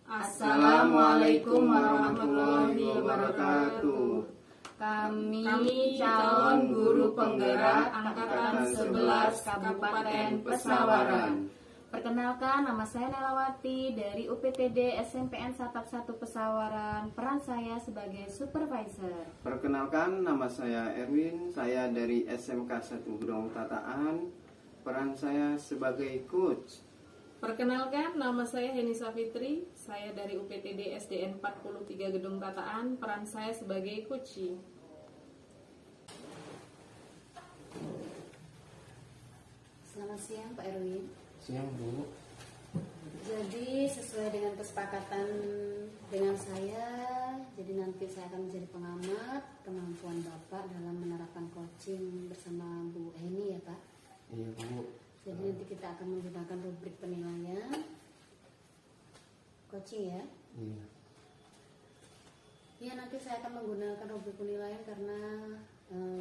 Assalamualaikum warahmatullahi wabarakatuh. Kami calon guru penggerak Angkatan 11 Kabupaten Pesawaran. Perkenalkan, nama saya Nelawati dari UPTD SMPN 1 Pesawaran. Peran saya sebagai supervisor. Perkenalkan, nama saya Erwin. Saya dari SMK 1 Gedong Tataan. Peran saya sebagai coach. Perkenalkan, nama saya Henisa Fitri. Saya dari UPTD SDN 43 Gedung Tataan. Peran saya sebagai coaching. Selamat siang Pak Erwin. Siang Bu. Jadi sesuai dengan kesepakatan dengan saya, jadi nanti saya akan menjadi pengamat kemampuan Bapak dalam menerapkan coaching bersama Bu Heni ya Pak. Iya Bu. Jadi nanti kita akan menggunakan rubrik penilaian coaching ya. Iya. Ya, nanti saya akan menggunakan rubrik penilaian karena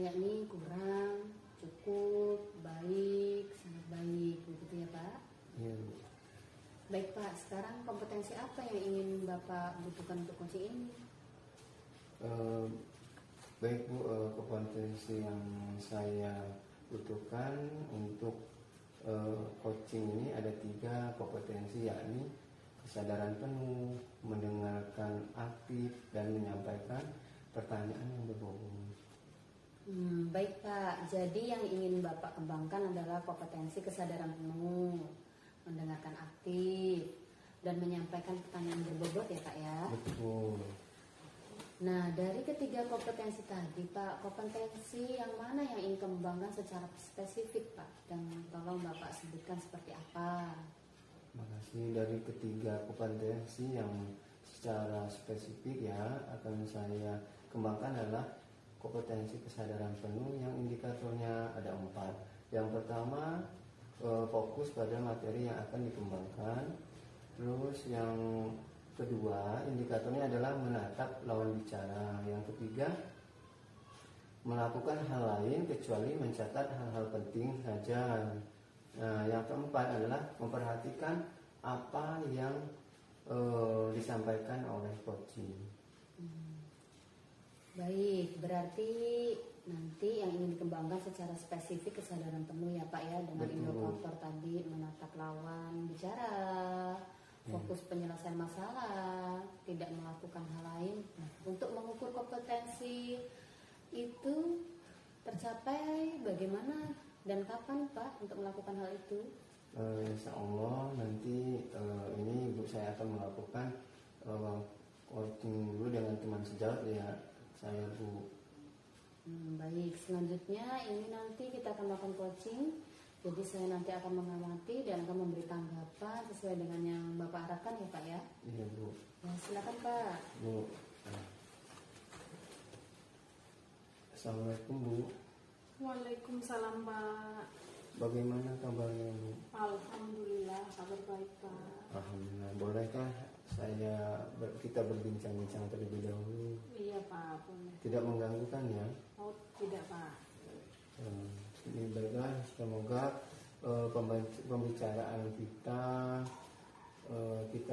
yakni kurang, cukup, baik, sangat baik, begitu ya Pak. Iya Bu. Baik Pak, sekarang kompetensi apa yang ingin Bapak butuhkan untuk coaching ini? Baik Bu, kompetensi yang saya butuhkan untuk coaching ini ada 3 kompetensi, yakni kesadaran penuh, mendengarkan aktif, dan menyampaikan pertanyaan yang berbobot. Baik Pak, jadi yang ingin Bapak kembangkan adalah kompetensi kesadaran penuh, mendengarkan aktif, dan menyampaikan pertanyaan berbobot ya Pak ya. Betul. Nah, dari ketiga kompetensi tadi Pak, kompetensi yang mana yang ingin kembangkan secara spesifik Pak? Dan tolong Bapak sebutkan seperti apa? Makasih. Dari ketiga kompetensi yang secara spesifik ya akan saya kembangkan adalah kompetensi kesadaran penuh yang indikatornya ada 4. Yang pertama, fokus pada materi yang akan dikembangkan. Terus yang kedua, indikatornya adalah menatap lawan bicara. Yang ketiga, melakukan hal lain kecuali mencatat hal-hal penting saja. Nah, yang keempat adalah memperhatikan apa yang disampaikan oleh coaching. Baik, berarti nanti yang ingin dikembangkan secara spesifik kesadaran penuh ya Pak ya, dengan indikator tadi menatap lawan bicara, fokus penyelesaian masalah, tidak melakukan hal lain. Nah, untuk mengukur kompetensi itu tercapai bagaimana dan kapan Pak untuk melakukan hal itu? Insya Allah nanti ini Ibu saya akan melakukan coaching dulu dengan teman sejawat ya saya Bu. Baik, selanjutnya ini nanti kita akan melakukan coaching. Jadi saya nanti akan mengamati dan akan memberi tanggapan sesuai dengan yang Bapak harapkan ya Pak ya. Iya Bu. Ya, silakan Pak. Bu. Assalamualaikum Bu. Waalaikumsalam Pak. Bagaimana kabarnya Bu? Alhamdulillah, kabar baik Pak. Alhamdulillah. Bolehkah kita berbincang-bincang terlebih dahulu? Iya Pak, boleh. Tidak mengganggu kan ya? Oh tidak Pak. Ini baiklah, semoga pembicaraan kita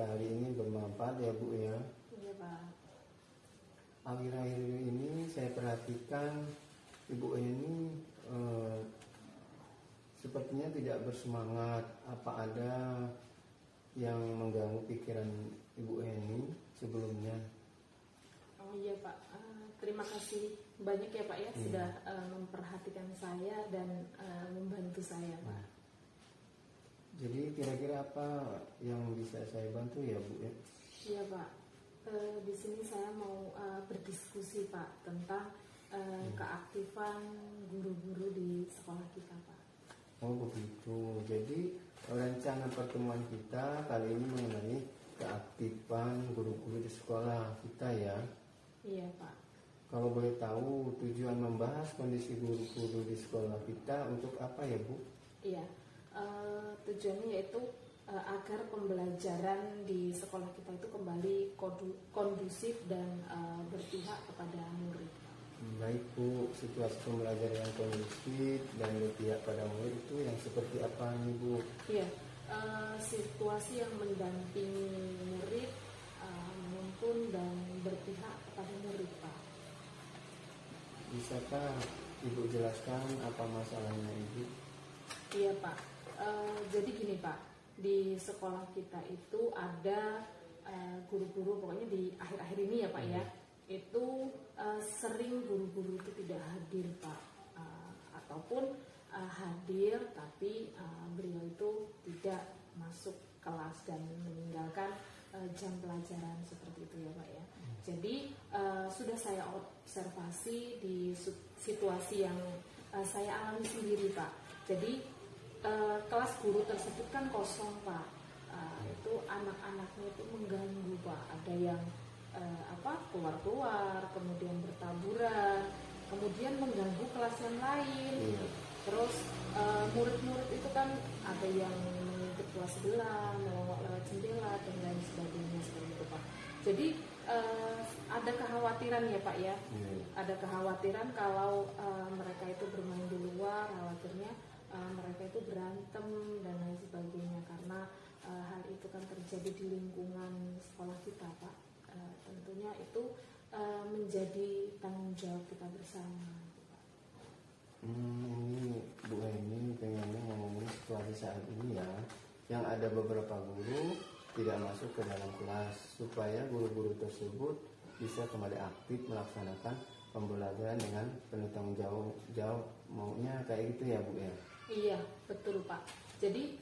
hari ini bermanfaat ya Bu ya. Iya Pak. Akhir-akhir ini saya perhatikan Ibu ini sepertinya tidak bersemangat. Apa ada yang mengganggu pikiran Ibu Eni sebelumnya? Oh iya Pak, terima kasih banyak ya Pak ya sudah memperhatikan saya dan membantu saya Pak. Jadi kira-kira apa yang bisa saya bantu ya Bu ya? Iya Pak, di sini saya mau berdiskusi Pak tentang keaktifan guru-guru di sekolah kita Pak. Oh begitu. Jadi rencana pertemuan kita kali ini mengenai keaktifan guru-guru di sekolah kita ya. Iya Pak. Kalau boleh tahu tujuan membahas kondisi guru-guru di sekolah kita untuk apa ya Bu? Iya, tujuannya yaitu agar pembelajaran di sekolah kita itu kembali kondusif dan berpihak kepada murid. Baik Bu, situasi pembelajaran yang kondusif dan berpihak pada murid itu yang seperti apa nih Bu? Iya, situasi yang mendampingi murid menuntun dan berpihak kepada murid, Pak. Bisakah Ibu jelaskan apa masalahnya Ibu? Iya, Pak. Jadi gini, Pak, di sekolah kita itu ada guru-guru, pokoknya di akhir-akhir ini ya, Pak ya, itu sering guru-guru itu tidak hadir, Pak, ataupun hadir tapi beliau itu tidak masuk kelas dan meninggalkan jam pelajaran seperti itu ya, Pak ya. Jadi sudah saya observasi di situasi yang saya alami sendiri, Pak. Jadi kelas guru tersebut kan kosong, Pak. Itu anak-anaknya itu mengganggu, Pak. Ada yang keluar-keluar, kemudian bertaburan, kemudian mengganggu kelas yang lain. Terus murid-murid itu kan ada yang mengintip kelas sebelah, melongok lewat jendela dan lain sebagainya seperti itu, Pak. Jadi ada kekhawatiran ya, Pak ya. Ada kekhawatiran kalau mereka itu bermain di luar, khawatirnya mereka itu berantem dan lain sebagainya, karena hal itu kan terjadi di lingkungan sekolah kita, Pak. Tentunya itu menjadi tanggung jawab kita bersama, Pak. Ini Bu Heni pengennya ngomongin situasi saat ini ya, yang ada beberapa guru tidak masuk ke dalam kelas supaya guru-guru tersebut bisa kembali aktif melaksanakan pembelajaran dengan penuh tanggung jawab. Maunya kayak gitu ya, Bu ya? Iya, betul, Pak. Jadi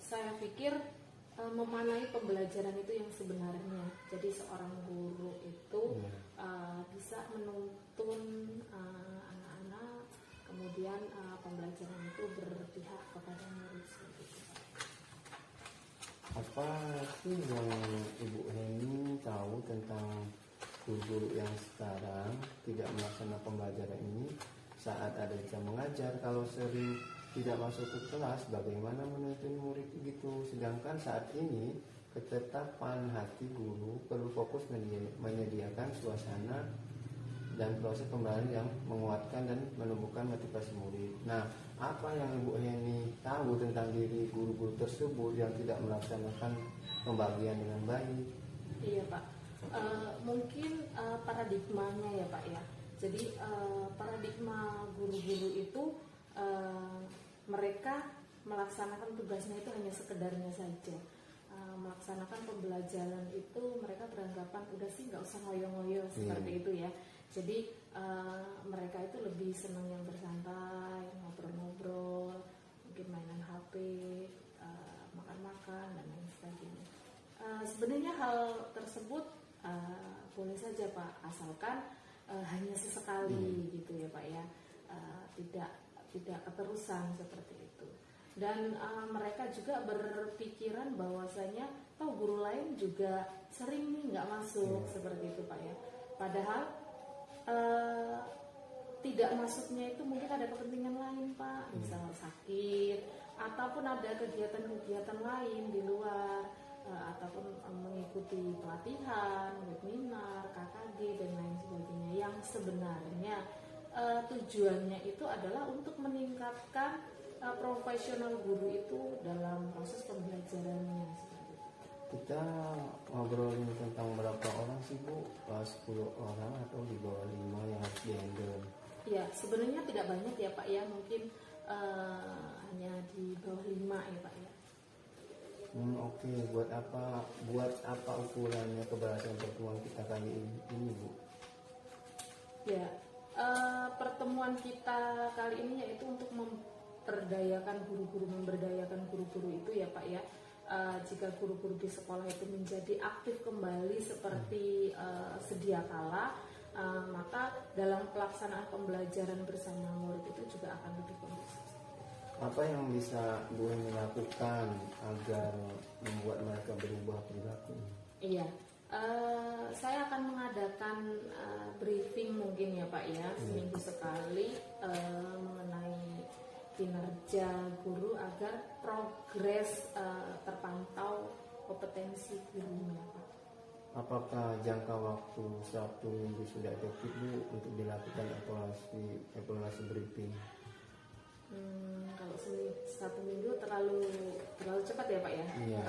saya pikir memanai pembelajaran itu yang sebenarnya. Jadi seorang guru itu bisa menuntun anak-anak, kemudian pembelajaran itu berpihak kepada murid. Apa sih yang Ibu Heni tahu tentang guru-guru yang sekarang tidak melaksanakan pembelajaran ini saat ada jam mengajar? Kalau sering tidak masuk ke kelas, bagaimana menuntun murid gitu? Sedangkan saat ini ketetapan hati guru perlu fokus menyediakan suasana dan proses pembelajaran yang menguatkan dan menumbuhkan motivasi murid. Nah, apa yang Ibu Heni tahu tentang diri guru-guru tersebut yang tidak melaksanakan pembagian dengan baik? Iya, Pak. Mungkin paradigmanya ya, Pak ya. Jadi paradigma guru-guru itu mereka melaksanakan tugasnya itu hanya sekedarnya saja. Melaksanakan pembelajaran itu mereka beranggapan udah sih nggak usah ngoyo-ngoyo seperti itu ya. Jadi mereka itu lebih senang yang bersantai, ngobrol-ngobrol, mungkin mainan HP, makan-makan dan lain sebagainya. Sebenarnya hal tersebut boleh saja, Pak, asalkan hanya sesekali gitu ya, Pak ya, tidak keterusan seperti itu. Dan mereka juga berpikiran bahwasanya guru lain juga sering nih nggak masuk seperti itu, Pak ya. Padahal tidak masuknya itu mungkin ada kepentingan lain, Pak, misal sakit ataupun ada kegiatan-kegiatan lain di luar, ataupun mengikuti pelatihan, webinar, KKG dan lain sebagainya yang sebenarnya tujuannya itu adalah untuk meningkatkan profesional guru itu dalam proses pembelajarannya seperti itu. Kita ngobrolin tentang berapa orang sih, Bu? 10 orang atau di bawah 5 yang harus dihandle? Ya, sebenarnya tidak banyak ya, Pak ya, mungkin hanya di bawah 5 ya, Pak ya. Oke. Buat apa ukurannya keberhasilan pertemuan kita kali ini, Bu? Ya, pertemuan kita kali ini yaitu untuk memberdayakan guru-guru itu ya, Pak ya. Jika guru-guru di sekolah itu menjadi aktif kembali seperti sedia kala, maka dalam pelaksanaan pembelajaran bersama murid itu juga akan lebih kondusif. Apa yang bisa Bu Heni lakukan agar membuat mereka berubah perilaku? Iya, saya akan mengadakan briefing mungkin ya, Pak ya, seminggu sekali mengenai kinerja guru agar progres terpantau kompetensi gurunya, Pak. Apakah jangka waktu 1 minggu sudah efektif, Bu, untuk dilakukan evaluasi briefing? Kalau 1 minggu terlalu cepat ya, Pak ya. Iya,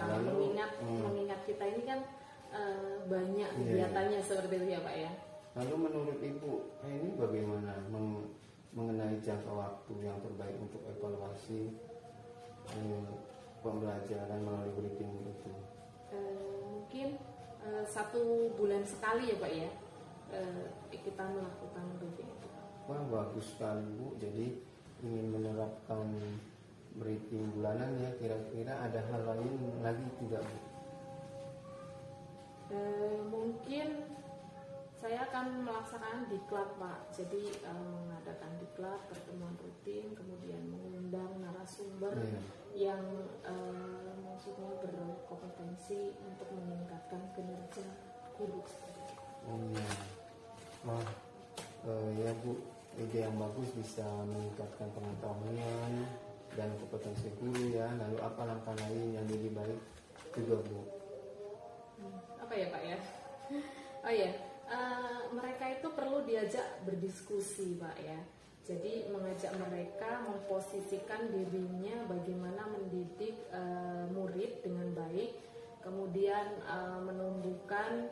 mengingat kita ini kan banyak kegiatannya seperti itu ya Pak ya. Lalu menurut Ibu ini bagaimana mengenai jangka waktu yang terbaik untuk evaluasi pembelajaran melalui briefing itu? Mungkin 1 bulan sekali ya Pak ya, kita melakukan briefing itu. Wah, bagus sekali Bu. Jadi ingin menerapkan briefing bulanan ya, kira-kira ada hal lain lagi tidak Bu? Mungkin saya akan melaksanakan diklat Pak. Jadi mengadakan diklat, pertemuan rutin, kemudian mengundang narasumber yang maksudnya berkompetensi untuk meningkatkan kinerja guru. Oh iya. Wah, ya Bu, ide yang bagus, bisa meningkatkan pengetahuan dan kompetensi guru ya. Lalu apa langkah lain yang lebih baik juga Bu? Apa ya Pak ya? Oh ya, mereka itu perlu diajak berdiskusi Pak ya. Jadi mengajak mereka memposisikan dirinya bagaimana mendidik murid dengan baik, kemudian menumbuhkan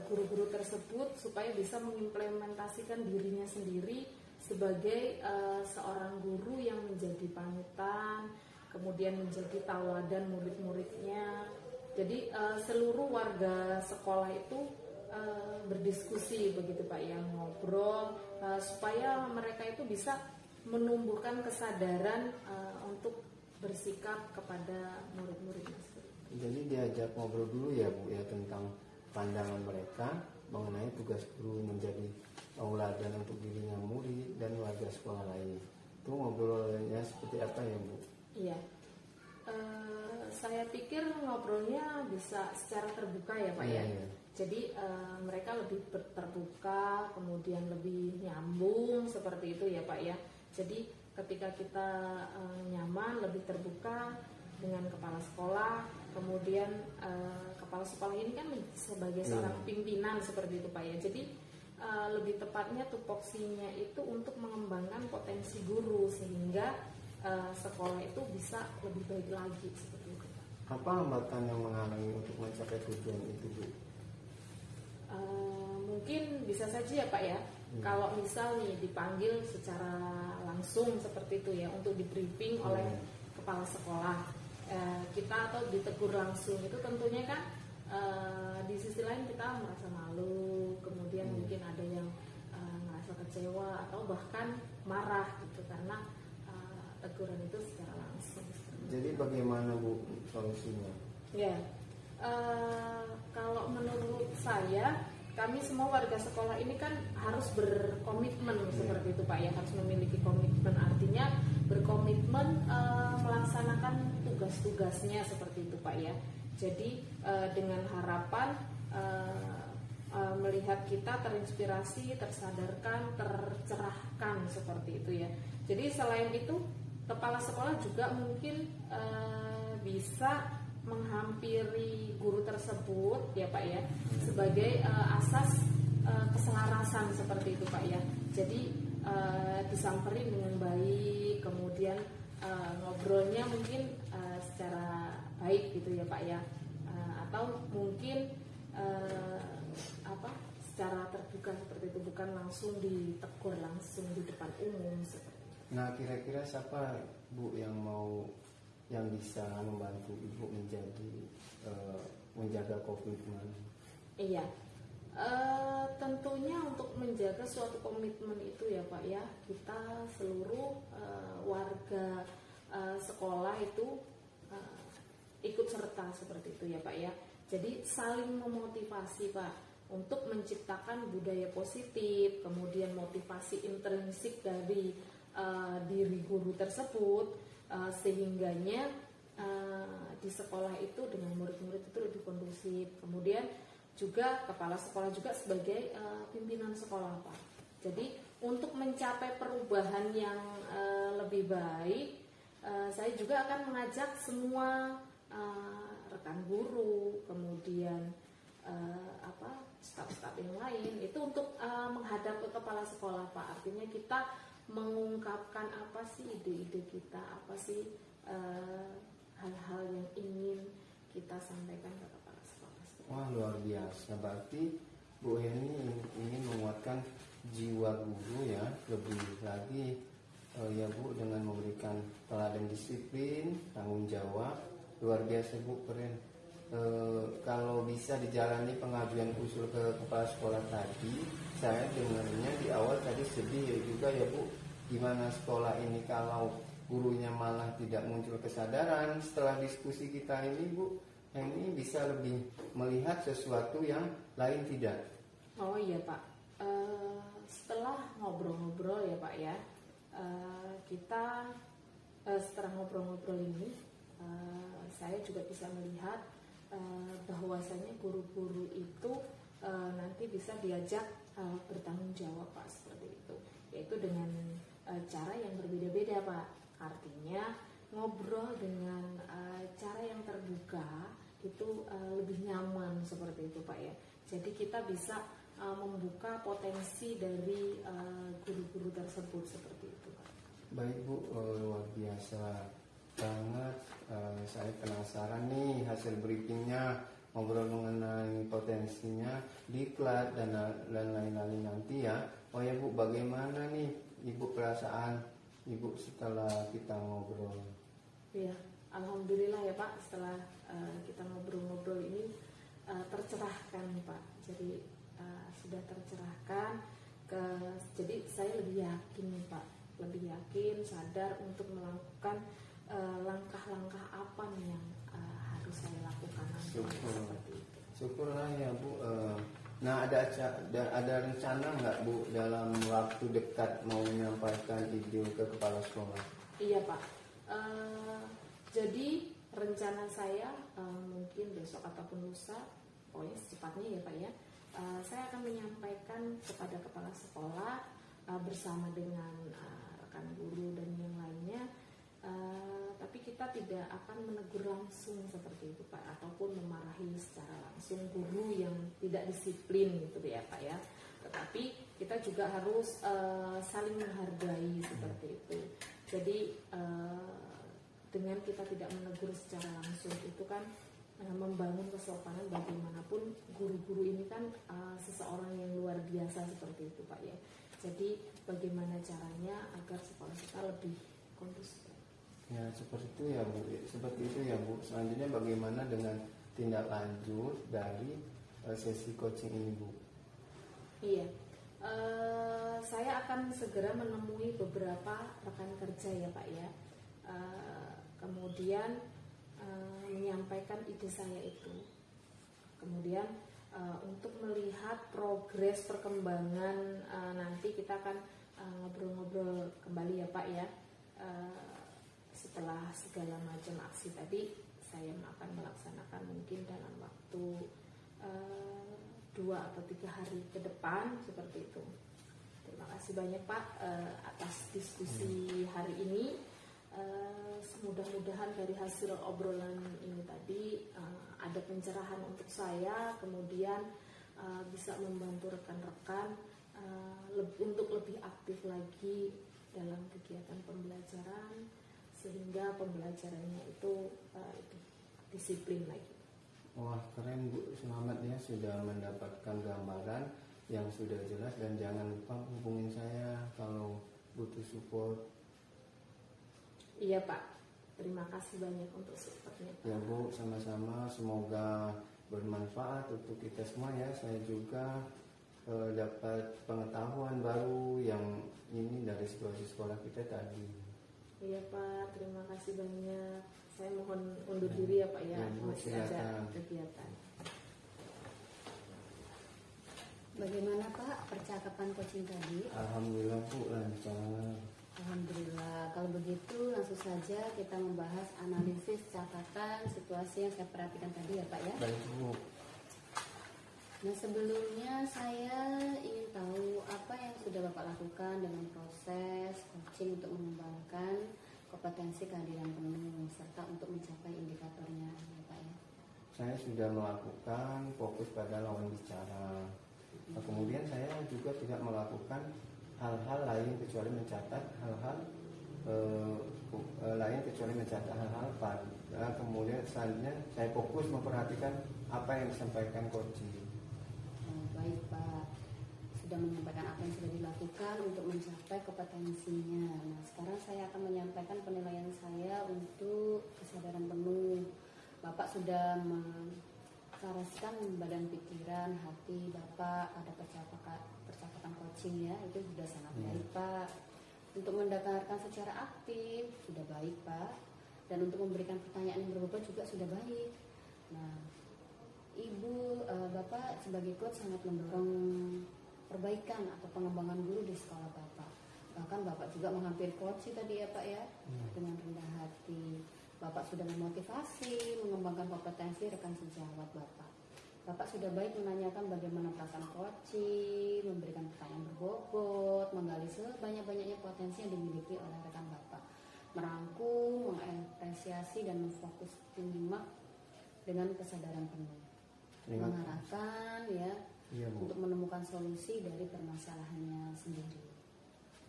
guru-guru tersebut supaya bisa mengimplementasikan dirinya sendiri sebagai seorang guru yang menjadi panutan, kemudian menjadi tauladan murid-muridnya. Jadi seluruh warga sekolah itu berdiskusi begitu Pak, yang ngobrol supaya mereka itu bisa menumbuhkan kesadaran untuk bersikap kepada murid-muridnya. Jadi diajak ngobrol dulu ya Bu ya, tentang pandangan mereka mengenai tugas guru menjadi tauladan untuk dirinya murid dan warga sekolah lain. Itu ngobrolnya seperti apa ya Bu? Iya. Saya pikir ngobrolnya bisa secara terbuka ya Pak ya. Jadi mereka lebih terbuka, kemudian lebih nyambung seperti itu ya Pak ya. Jadi ketika kita nyaman, lebih terbuka dengan kepala sekolah, kemudian kepala sekolah ini kan sebagai seorang pimpinan seperti itu Pak ya. Jadi lebih tepatnya tupoksinya itu untuk mengembangkan potensi guru sehingga sekolah itu bisa lebih baik lagi seperti itu Pak. Apa hambatan yang menghalangi untuk mencapai tujuan itu Bu? Mungkin bisa saja ya Pak ya, kalau misal nih dipanggil secara langsung seperti itu ya untuk di briefing oleh kepala sekolah, kita atau ditegur langsung, itu tentunya kan di sisi lain kita merasa malu, kemudian mungkin ada yang merasa kecewa atau bahkan marah gitu karena teguran itu secara langsung. Jadi bagaimana Bu solusinya? Ya, kalau menurut saya, kami semua warga sekolah ini kan harus berkomitmen seperti itu Pak ya, harus memiliki komitmen, artinya berkomitmen melaksanakan tugas-tugasnya seperti itu Pak ya. Jadi dengan harapan melihat kita terinspirasi, tersadarkan, tercerahkan seperti itu ya. Jadi selain itu, kepala sekolah juga mungkin bisa menghampiri guru tersebut ya Pak ya, sebagai asas keselarasan seperti itu Pak ya. Jadi disamperin dengan baik, kemudian ngobrolnya mungkin secara baik gitu ya Pak ya, atau mungkin secara terbuka seperti itu, bukan langsung ditegur langsung di depan umum seperti itu. Nah, kira-kira siapa Bu yang bisa membantu Ibu menjaga komitmen? Iya, tentunya untuk menjaga suatu komitmen itu ya Pak ya, kita seluruh warga sekolah itu ikut serta seperti itu ya Pak ya. Jadi saling memotivasi Pak untuk menciptakan budaya positif, kemudian motivasi intrinsik dari diri guru tersebut, sehingganya di sekolah itu dengan murid-murid itu lebih kondusif. Kemudian juga kepala sekolah juga sebagai pimpinan sekolah Pak. Jadi untuk mencapai perubahan yang lebih baik, saya juga akan mengajak semua rekan guru, kemudian staf-staf yang lain itu untuk menghadap ke kepala sekolah Pak. Artinya kita mengungkapkan apa sih ide-ide kita, apa sih hal-hal yang ingin kita sampaikan ke kepala sekolah. Wah, luar biasa. Berarti Bu Heni ingin menguatkan jiwa guru ya, lebih lagi ya Bu, dengan memberikan teladan disiplin, tanggung jawab. Luar biasa Bu, keren. Kalau bisa dijalani pengajuan usul ke kepala sekolah tadi, saya dengarnya di awal tadi sedih juga ya Bu, gimana sekolah ini kalau gurunya malah tidak muncul kesadaran. Setelah diskusi kita ini Bu, ini bisa lebih melihat sesuatu yang lain tidak? Oh iya Pak, setelah ngobrol-ngobrol ya Pak ya, kita setelah ngobrol-ngobrol ini, saya juga bisa melihat bahwasanya guru-guru itu nanti bisa diajak bertanggung jawab Pak, seperti itu, yaitu dengan cara yang berbeda-beda Pak. Artinya ngobrol dengan cara yang terbuka itu lebih nyaman, seperti itu Pak ya. Jadi kita bisa membuka potensi dari guru-guru tersebut, seperti itu Pak. Baik Bu, luar biasa banget. Saya penasaran nih hasil briefingnya, ngobrol mengenai potensinya, diklat dan lain-lain nanti ya. Oh ya Bu, bagaimana nih Ibu perasaan Ibu setelah kita ngobrol? Ya, alhamdulillah ya Pak, setelah kita ngobrol-ngobrol ini tercerahkan Pak. Jadi sudah tercerahkan. Jadi saya lebih yakin Pak, lebih yakin, sadar untuk melakukan langkah-langkah apa nih yang harus saya lakukan nanti. Seperti itu. Syukurlah ya Bu. Nah, ada rencana nggak Bu dalam waktu dekat mau menyampaikan ide ke kepala sekolah? Iya Pak. Jadi rencana saya mungkin besok ataupun lusa, pokoknya secepatnya ya Pak ya. Saya akan menyampaikan kepada kepala sekolah bersama dengan rekan guru dan yang lainnya. Tapi kita tidak akan menegur langsung seperti itu Pak, ataupun memarahi secara langsung guru yang tidak disiplin gitu ya Pak ya. Tetapi kita juga harus saling menghargai, seperti itu. Jadi dengan kita tidak menegur secara langsung itu kan membangun kesopanan. Bagaimanapun guru-guru ini kan seseorang yang luar biasa, seperti itu Pak ya. Jadi bagaimana caranya agar sekolah kita lebih kondusif? Ya seperti itu ya Bu. Seperti itu ya Bu. Selanjutnya bagaimana dengan tindak lanjut dari sesi coaching ini Bu? Iya, saya akan segera menemui beberapa rekan kerja ya Pak ya. Kemudian menyampaikan ide saya itu. Kemudian untuk melihat progres perkembangan, nanti kita akan ngobrol-ngobrol kembali ya Pak ya. Setelah segala macam aksi tadi, saya akan melaksanakan mungkin dalam waktu 2 atau 3 hari ke depan, seperti itu. Terima kasih banyak Pak atas diskusi hari ini. Mudah-mudahan dari hasil obrolan ini tadi ada pencerahan untuk saya, kemudian bisa membantu rekan-rekan untuk lebih aktif lagi dalam kegiatan pembelajaran, sehingga pembelajarannya itu disiplin lagi. Wah keren Bu, selamat ya sudah mendapatkan gambaran yang sudah jelas, dan jangan lupa hubungin saya kalau butuh support. Iya Pak, terima kasih banyak untuk supportnya Pak. Ya Bu, sama-sama, semoga bermanfaat untuk kita semua ya. Saya juga dapat pengetahuan baru yang ini dari situasi sekolah kita tadi. Iya Pak, terima kasih banyak. Saya mohon undur diri ya Pak ya, masih ada kegiatan. Bagaimana Pak percakapan coaching tadi? Alhamdulillah Bu, lancar. Alhamdulillah. Kalau begitu langsung saja kita membahas analisis catatan situasi yang saya perhatikan tadi ya Pak ya. Baik Bu. Nah sebelumnya saya ingin tahu apa yang sudah Bapak lakukan dengan proses coaching untuk mengembangkan kompetensi kehadiran penuh serta untuk mencapai indikatornya ya Pak ya. Saya sudah melakukan fokus pada lawan bicara. Nah, kemudian saya juga tidak melakukan hal-hal lain kecuali mencatat hal-hal lain kecuali mencatat hal-hal kemudian selanjutnya saya fokus memperhatikan apa yang disampaikan coaching. Baik Pak, sudah menyampaikan apa yang sudah dilakukan untuk mencapai kompetensinya. Nah sekarang saya akan menyampaikan penilaian saya untuk kesadaran penuh. Bapak sudah menceraskan badan pikiran, hati Bapak pada percakapan coaching ya, itu sudah sangat baik Pak. Untuk mendengarkan secara aktif sudah baik Pak, dan untuk memberikan pertanyaan yang berbobot juga sudah baik. Nah, Ibu, Bapak sebagai coach sangat mendorong perbaikan atau pengembangan guru di sekolah Bapak. Bahkan Bapak juga menghampiri coach tadi ya Pak ya, dengan rendah hati. Bapak sudah memotivasi, mengembangkan kompetensi rekan sejawat Bapak. Bapak sudah baik menanyakan bagaimana perasaan coaching, memberikan pertanyaan berbobot, menggali sebanyak-banyaknya potensi yang dimiliki oleh rekan Bapak, merangkum, mengapresiasi dan memfokus penyimak dengan kesadaran penuh, mengarahkan ya untuk menemukan solusi dari permasalahannya sendiri.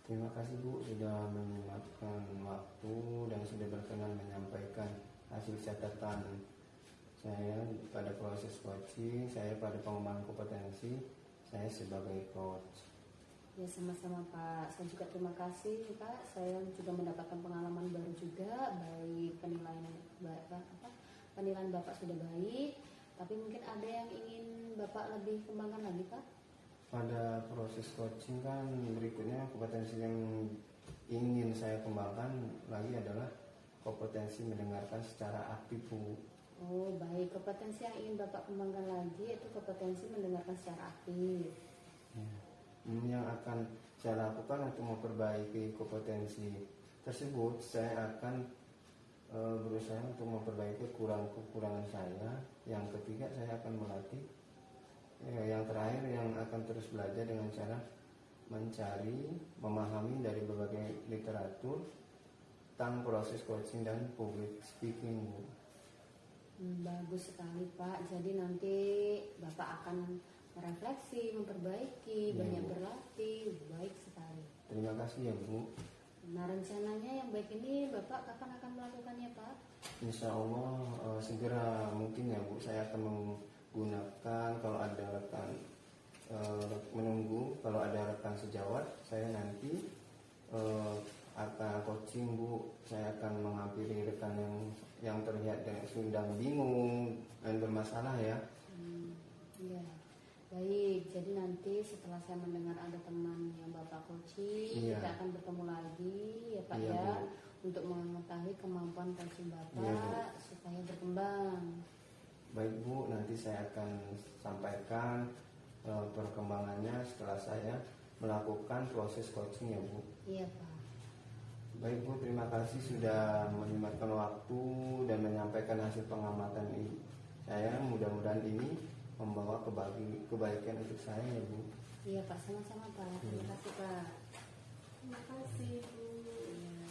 Terima kasih Bu sudah menyiapkan waktu dan sudah berkenan menyampaikan hasil catatan saya pada proses coaching, saya pada pengembangan kompetensi, saya sebagai coach. Ya sama-sama Pak, saya juga terima kasih Pak. Saya juga mendapatkan pengalaman baru juga, baik penilaian Bapak sudah baik, tapi mungkin ada yang ingin Bapak lebih kembangkan lagi Pak? Pada proses coaching kan berikutnya kompetensi yang ingin saya kembangkan lagi adalah kompetensi mendengarkan secara aktif Bu. Oh baik, kompetensi yang ingin Bapak kembangkan lagi itu kompetensi mendengarkan secara aktif. Yang akan saya lakukan untuk memperbaiki kompetensi tersebut, saya akan berusaha untuk memperbaiki kekurangan saya. Yang ketiga, saya akan melatih. Yang terakhir, yang akan terus belajar dengan cara mencari, memahami dari berbagai literatur tentang proses coaching dan public speaking. Bagus sekali Pak. Jadi nanti Bapak akan merefleksi, memperbaiki, banyak berlatih. Baik sekali. Terima kasih ya Bu. Nah rencananya yang baik ini Bapak kapan akan melakukannya Pak? Insya Allah segera mungkin ya Bu. Saya akan menggunakan kalau ada rekan menunggu kalau ada rekan sejawat, saya nanti akan coaching Bu. Saya akan menghampiri rekan yang terlihat sedang bingung dan bermasalah ya. Ya, baik. Jadi nanti setelah saya mendengar ada teman yang Bapak coaching, kita akan bertemu lagi ya Pak ya, untuk mengetahui kemampuan coaching Bapak supaya berkembang. Baik Bu, nanti saya akan sampaikan perkembangannya setelah saya melakukan proses coaching ya Bu. Iya Pak. Baik Bu, terima kasih sudah menyempatkan waktu dan menyampaikan hasil pengamatan ini. Saya mudah-mudahan ini membawa kebaikan untuk saya ya Bu. Iya Pak, sama-sama Pak. Terima kasih Pak. Terima kasih Bu. Ya.